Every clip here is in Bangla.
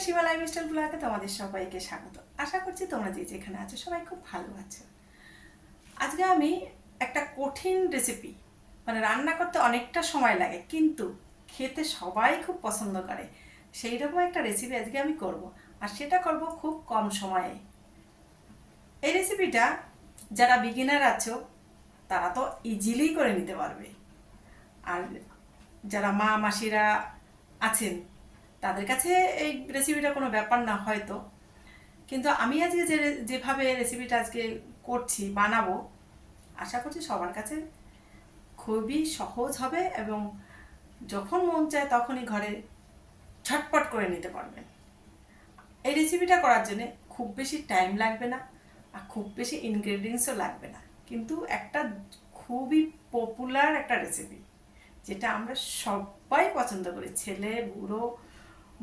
সীমা লাইফস্টাইল ব্লগে তোমাদের সবাইকে স্বাগত। আশা করছি তোমরা যে যেখানে আছো সবাই খুব ভালো আছো। আজকে আমি একটা কঠিন রেসিপি, মানে রান্না করতে অনেকটা সময় লাগে কিন্তু খেতে সবাই খুব পছন্দ করে, সেই রকম একটা রেসিপি আজকে আমি করব, আর সেটা করব খুব কম সময়ে। এই রেসিপিটা যারা বিগিনার আছো তারা তো ইজিলি করে নিতে পারবে, আর যারা মা মাসিরা আছেন তাদের কাছে এই রেসিপিটা কোনো ব্যাপার না হয়তো, কিন্তু আমি আজকে যেভাবে রেসিপিটা আজকে করছি বানাবো, আশা করছি সবার কাছে খুবই সহজ হবে এবং যখন মন চায় তখনই ঘরে ঝটপট করে নিতে পারবেন। এই রেসিপিটা করার জন্য খুব বেশি টাইম লাগবে না আর খুব বেশি ইনগ্রেডিয়েন্টসও লাগবে না, কিন্তু একটা খুবই পপুলার একটা রেসিপি যেটা আমরা সবাই পছন্দ করি, ছেলে বুড়ো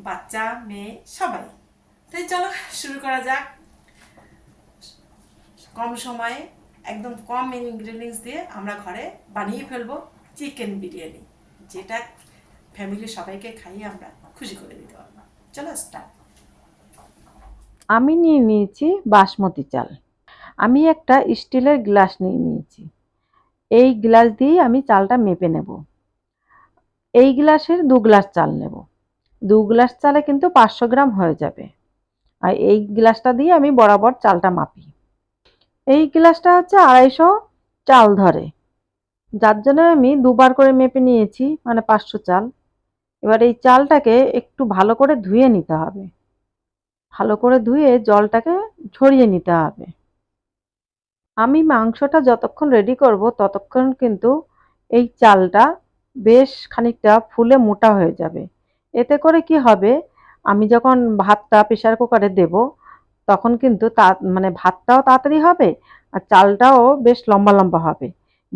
বাচ্চা মেয়ে সবাই। তাই চলো শুরু করা যাক। কম সময়ে একদম কম ইনগ্রেডিয়েন্টস দিয়ে আমরা ঘরে বানিয়ে ফেলবো চিকেন বিরিয়ানি, যেটা ফ্যামিলির সবাইকে খাইয়ে আমরা খুশি করে দিতে পারবো। চলো স্টার্ট। আমি নিয়ে নিয়েছি বাসমতি চাল। আমি একটা স্টিলের গ্লাস নিয়ে নিয়েছি। এই গ্লাস দিয়েই আমি চালটা মেপে নেব। এই গ্লাসের 2 গ্লাস চাল নেব। 2 গ্লাস চালে কিন্তু 500 গ্রাম হয়ে যাবে। আর এই গ্লাসটা দিয়ে আমি বরাবর চালটা মাপি। এই গ্লাসটা হচ্ছে 250 চাল ধরে, যার জন্য আমি দুবার করে মেপে নিয়েছি, মানে 500 চাল। এবার এই চালটাকে একটু ভালো করে ধুয়ে নিতে হবে। ভালো করে ধুয়ে জলটাকে ঝরিয়ে নিতে হবে। আমি মাংসটা যতক্ষণ রেডি করব ততক্ষণ কিন্তু এই চালটা বেশ খানিকটা ফুলে মোটা হয়ে যাবে। এতে করে কি হবে, আমি যখন ভাতটা প্রেসার কুকারে দেব তখন কিন্তু মানে ভাতটাও তাড়াতাড়ি হবে আর চালটাও বেশ লম্বা লম্বা হবে।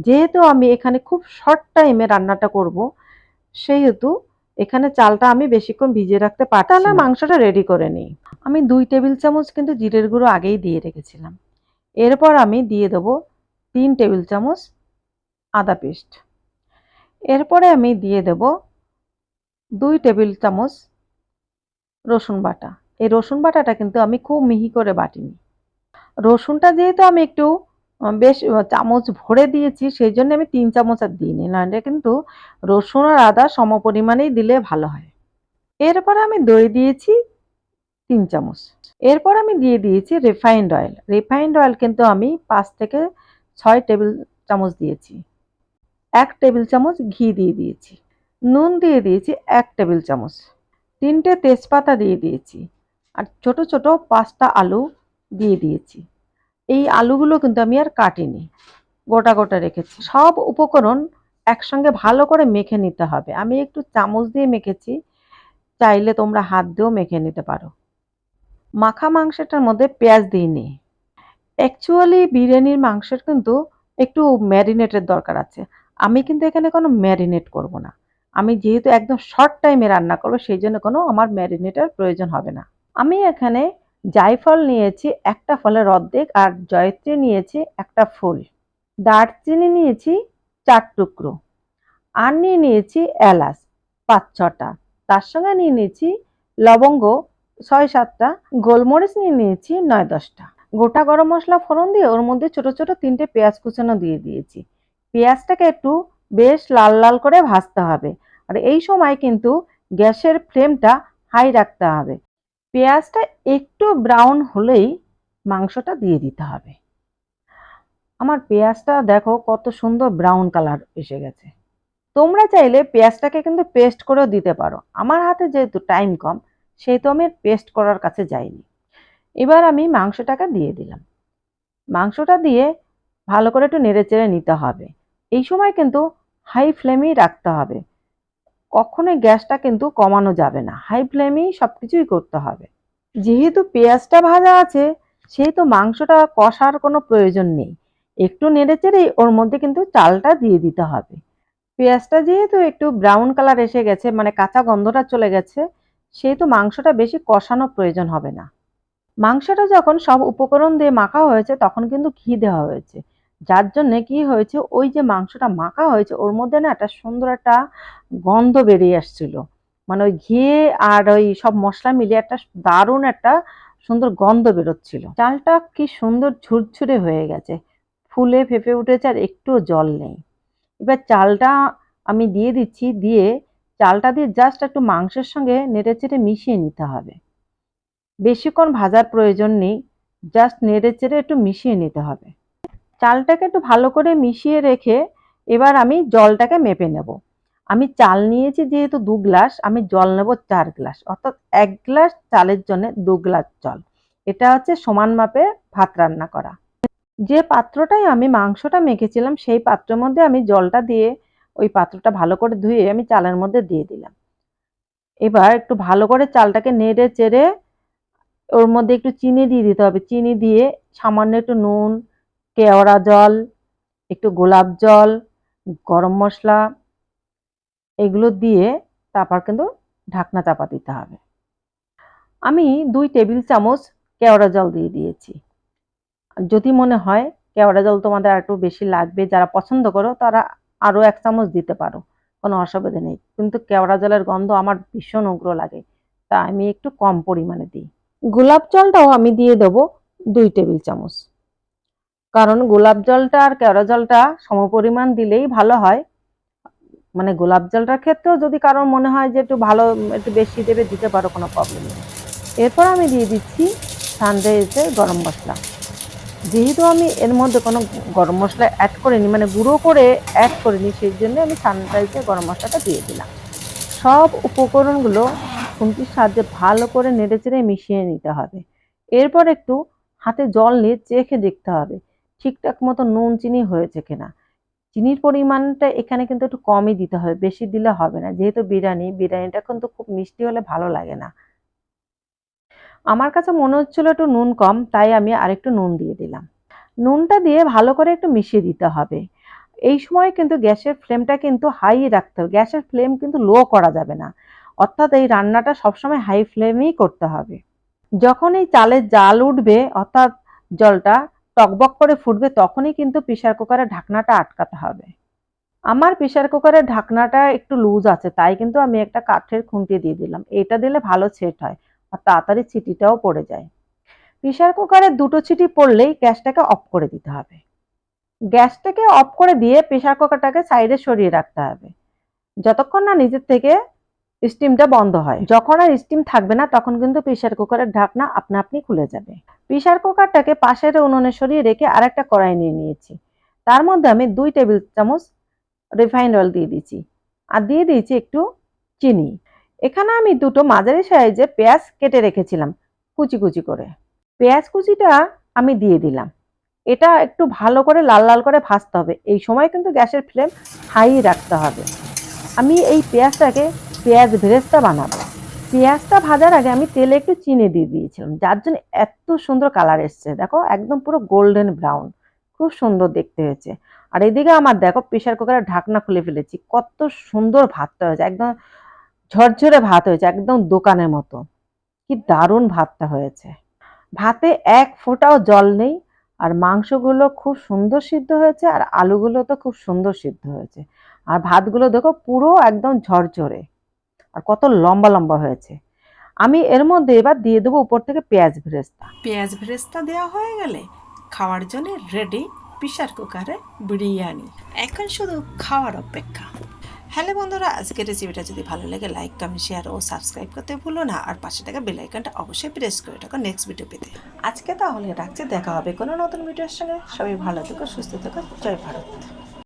যেহেতু আমি এখানে খুব শর্ট টাইমে রান্নাটা করব, সেহেতু এখানে চালটা আমি বেশিক্ষণ ভিজিয়ে রাখতে পারছি না। তাহলে মাংসটা রেডি করে নিই। আমি 2 টেবিল চামচ কিন্তু জিরের গুঁড়ো আগেই দিয়ে রেখেছিলাম। এরপর আমি দিয়ে দেবো 3 টেবিল চামচ আদা পেস্ট। এরপরে আমি দিয়ে দেব 2 টেবিল চামচ রসুন বাটা। এই রসুন বাটাটা কিন্তু আমি খুব মিহি করে বাটিনি। রসুনটা যেহেতু আমি একটু বেশ চামচ ভরে দিয়েছি, সেই জন্য আমি 3 চামচ আর দিইনি, নাহলে কিন্তু রসুন আর আদা সমপরিমাণেই দিলে ভালো হয়। এরপরে আমি দই দিয়েছি 3 চামচ। এরপর আমি দিয়ে দিয়েছি রিফাইন্ড অয়েল। রিফাইন্ড অয়েল কিন্তু আমি 5 থেকে 6 টেবিল চামচ দিয়েছি। 1 টেবিল চামচ ঘি দিয়ে দিয়েছি। নুন দিয়ে দিয়েছি 1 টেবিল চামচ। 3টে তেজপাতা দিয়ে দিয়েছি। আর ছোট ছোট 5টা আলু দিয়ে দিয়েছি। এই আলুগুলো কিন্তু আমি আর কাটিনি, গোটা গোটা রেখেছি। সব উপকরণ একসঙ্গে ভালো করে মেখে নিতে হবে। আমি একটু চামচ দিয়ে মেখেছি, চাইলে তোমরা হাত দিয়েও মেখে নিতে পারো। মাখা মাংসটার মধ্যে পেঁয়াজ দিইনি। অ্যাকচুয়ালি বিরিয়ানির মাংসের কিন্তু একটু ম্যারিনেটের দরকার আছে। আমি কিন্তু এখানে কোনো ম্যারিনেট করব না। আমি যেহেতু একদম শর্ট টাইমে রান্না করব, সেই জন্য কোনো আমার ম্যারিনেটের প্রয়োজন হবে না। আমি এখানে জায়ফল নিয়েছি একটা ফলের অর্ধেক, আর জয়ত্রী নিয়েছি একটা ফুল, দারচিনি নিয়েছি 4 টুকরো, আর নিয়ে নিয়েছি এলাচ 5-6টা, তার সঙ্গে নিয়ে নিয়েছি লবঙ্গ 6-7টা, গোলমরিচ নিয়ে নিয়েছি 9-10টা। গোটা গরম মশলা ফোড়ন দিয়ে ওর মধ্যে ছোট ছোট 3টে পেঁয়াজ কুচানো দিয়ে দিয়েছি। পেঁয়াজটাকে একটু বেশ লাল লাল করে ভাজতে হবে, আর এই সময় কিন্তু গ্যাসের ফ্লেমটা হাই রাখতে হবে। পেঁয়াজটা একটু ব্রাউন হলেই মাংসটা দিয়ে দিতে হবে। আমার পেঁয়াজটা দেখো কত সুন্দর ব্রাউন কালার এসে গেছে। তোমরা চাইলে পেঁয়াজটাকে কিন্তু পেস্ট করেও দিতে পারো। আমার হাতে যেহেতু টাইম কম, সেহেতু আমি পেস্ট করার কাছে যাইনি। এবার আমি মাংসটাকে দিয়ে দিলাম। মাংসটা দিয়ে ভালো করে একটু নেড়েচেড়ে নিতে হবে। এই সময় কিন্তু হাই ফ্লেমেই রাখতে হবে, কখনোই গ্যাসটা কিন্তু কমানো যাবে না, হাই ফ্লেমেই সবকিছুই করতে হবে। যেহেতু পেঁয়াজটা ভাজা আছে, সেহেতু মাংসটা কষার কোনো প্রয়োজন নেই। একটু নেড়েচেড়েই ওর মধ্যে কিন্তু চালটা দিয়ে দিতে হবে। পেঁয়াজটা যেহেতু একটু ব্রাউন কালার এসে গেছে, মানে কাঁচা গন্ধটা চলে গেছে, সেহেতু মাংসটা বেশি কষানোর প্রয়োজন হবে না। মাংসটা যখন সব উপকরণ দিয়ে মাখা হয়েছে তখন কিন্তু ঘি দেওয়া হয়েছে, যার জন্য কি হয়েছে, ওই যে মাংসটা মাখা হয়েছে ওর মধ্যে না একটা সুন্দর একটা গন্ধ বেরিয়ে আসছিল, মানে ওই ঘি আর ওই সব মশলা মিলিয়ে একটা দারুণ একটা সুন্দর গন্ধ বেরোচ্ছিল। চালটা কি সুন্দর ঝুরঝুরে হয়ে গেছে, ফুলে ফেঁপে উঠেছে আর একটুও জল নেই। এবার চালটা আমি দিয়ে দিচ্ছি, দিয়ে চালটা দিয়ে জাস্ট একটু মাংসের সঙ্গে নেড়েচেড়ে মিশিয়ে নিতে হবে। বেশিক্ষণ ভাজার প্রয়োজন নেই, জাস্ট নেড়েচেড়ে একটু মিশিয়ে নিতে হবে। চালটাকে একটু ভালো করে মিশিয়ে রেখে এবার আমি জলটাকে মেপে নেব। আমি চাল নিয়েছি যেহেতু 2 গ্লাস, আমি জল নেব 4 গ্লাস, অর্থাৎ 1 গ্লাস চালের জন্য 2 গ্লাস জল। এটা হচ্ছে সমান মাপে ভাত রান্না করা। যে পাত্রটায় আমি মাংসটা মেখেছিলাম সেই পাত্রের মধ্যে আমি জলটা দিয়ে ওই পাত্রটা ভালো করে ধুয়ে আমি চালের মধ্যে দিয়ে দিলাম। এবার একটু ভালো করে চালটাকে নেড়ে চেড়ে ওর মধ্যে একটু চিনি দিয়ে দিতে হবে। চিনি দিয়ে সামান্য একটু নুন, কেওড়া জল, একটু গোলাপ জল, গরম মশলা এগুলো দিয়ে তারপর কিন্তু ঢাকনা চাপা দিতে হবে। আমি 2 টেবিল চামচ কেওড়া জল দিয়ে দিয়েছি। যদি মনে হয় কেওড়া জল তোমাদের আর একটু বেশি লাগবে, যারা পছন্দ করো তারা আরো 1 চামচ দিতে পারো, কোনো অসুবিধা নেই। কিন্তু কেওড়া জলের গন্ধ আমার ভীষণ উগ্র লাগে, তাই আমি একটু কম পরিমাণে দিই। গোলাপ জলটাও আমি দিয়ে দেবো 2 টেবিল চামচ, কারণ গোলাপ জলটা আর কেওড়া জলটা সমপরিমাণ দিলেই ভালো হয়। মানে গোলাপ জলটার ক্ষেত্রেও যদি কারোর মনে হয় যে একটু ভালো একটু বেশি দেবে, দিতে পারো, কোনো প্রবলেম নেই। এরপর আমি দিয়ে দিচ্ছি সানরাইজের গরম মশলা। যেহেতু আমি এর মধ্যে কোনো গরম মশলা অ্যাড করিনি, মানে গুঁড়ো করে অ্যাড করিনি, সেই জন্য আমি সানরাইজের গরম মশলাটা দিয়ে দিলাম। সব উপকরণগুলো খুন্তির সাহায্যে ভালো করে নেড়েচেড়ে মিশিয়ে নিতে হবে। এরপর একটু হাতে জল নিয়ে চেখে দেখতে হবে ঠিকঠাক মতো নুন চিনি হয়েছে কিনা। চিনির পরিমাণটা এখানে কিন্তু একটু কমই দিতে হবে, বেশি দিলে হবে না, যেহেতু বিরিয়ানিটা কিন্তু খুব মিষ্টি হলে ভালো লাগে না। আমার কাছে মনে হচ্ছিল একটু নুন কম, তাই আমি আরেকটু নুন দিয়ে দিলাম। নুনটা দিয়ে ভালো করে একটু মিশিয়ে দিতে হবে। এই সময় কিন্তু গ্যাসের ফ্লেমটা কিন্তু হাই রাখতে হবে, গ্যাসের ফ্লেম কিন্তু লো করা যাবে না, অর্থাৎ এই রান্নাটা সবসময় হাই ফ্লেমেই করতে হবে। যখন এই চালের জাল উঠবে অর্থাৎ জলটা টকবক করে ফুটবে, তখনই কিন্তু প্রেসার কুকারের ঢাকনাটা আটকাতে হবে। আমার প্রেসার কুকারের ঢাকনাটা একটু লুজ আছে, তাই কিন্তু আমি একটা কাঠের খুন্তি দিয়ে দিলাম। এটা দিলে ভালো সেট হয় আর তাড়াতাড়ি সিটিটাও পড়ে যায়। প্রেসার কুকারে 2টো সিটি পড়লেই গ্যাসটাকে অফ করে দিতে হবে। গ্যাসটাকে অফ করে দিয়ে প্রেসার কুকারটাকে সাইডে সরিয়ে রাখতে হবে, যতক্ষণ না নিজের থেকে স্টিমটা বন্ধ হয়। যখন আর স্টিম থাকবে না তখন কিন্তু প্রেসার কুকারের ঢাকনা আপনা আপনি খুলে যাবে। প্রেসার কুকারটাকে পাশের উনুনে সরিয়ে রেখে আরেকটা কড়াই নিয়ে নিয়েছি। তার মধ্যে আমি 2 টেবিল চামচ রিফাইন্ড অয়েল দিয়ে দিয়েছি আর দিয়ে দিয়েছি একটু চিনি। এখানে আমি 2টো মাঝারি সাইজের পেঁয়াজ কেটে রেখেছিলাম কুচি কুচি করে। পেঁয়াজ কুচিটা আমি দিয়ে দিলাম। এটা একটু ভালো করে লাল লাল করে ভাজতে হবে। এই সময় কিন্তু গ্যাসের ফ্লেম হাই রাখতে হবে। আমি এই পেঁয়াজটাকে পেঁয়াজ ভেরেস্তা বানাবো। পেঁয়াজটা ভাজার আগে আমি তেলে একটু চিনি দিয়ে দিয়েছিলাম, যার জন্য এত সুন্দর কালার এসছে। দেখো একদম পুরো গোল্ডেন ব্রাউন, খুব সুন্দর দেখতে হয়েছে। আর এদিকে আমার দেখো প্রেসার কুকারের ঢাকনা খুলে ফেলেছি, কত সুন্দর ভাতটা হয়েছে, একদম ঝরঝরে ভাত হয়েছে, একদম দোকানের মতো। কি দারুণ ভাতটা হয়েছে, ভাতে 1 ফোঁটাও জল নেই। আর মাংসগুলো খুব সুন্দর সিদ্ধ হয়েছে আর আলুগুলো তো খুব সুন্দর সিদ্ধ হয়েছে। আর ভাতগুলো দেখো পুরো একদম ঝরঝরে আর কত লম্বা লম্বা হয়েছে। আমি এর মধ্যে এবার দিয়ে দেবো উপর থেকে পেঁয়াজ ভেরেস্তা। পেঁয়াজ ভেরেস্তা দেওয়া হয়ে গেলে খাওয়ার জন্য রেডি প্রেসার কুকারে বিরিয়ানি। এখন শুধু খাওয়ার অপেক্ষা। হ্যালো বন্ধুরা, আজকের রেসিপিটা যদি ভালো লাগে লাইক কমেন্ট শেয়ার ও সাবস্ক্রাইব করতে ভুলো না, আর পাশে থাকা বেল আইকনটা অবশ্যই প্রেস করে রাখো নেক্সট ভিডিও পেতে। আজকে তাহলে রাখছি, দেখা হবে কোনো নতুন ভিডিওর সঙ্গে। সবাই ভালো থেকো, সুস্থ থেকো, জয় ভারত।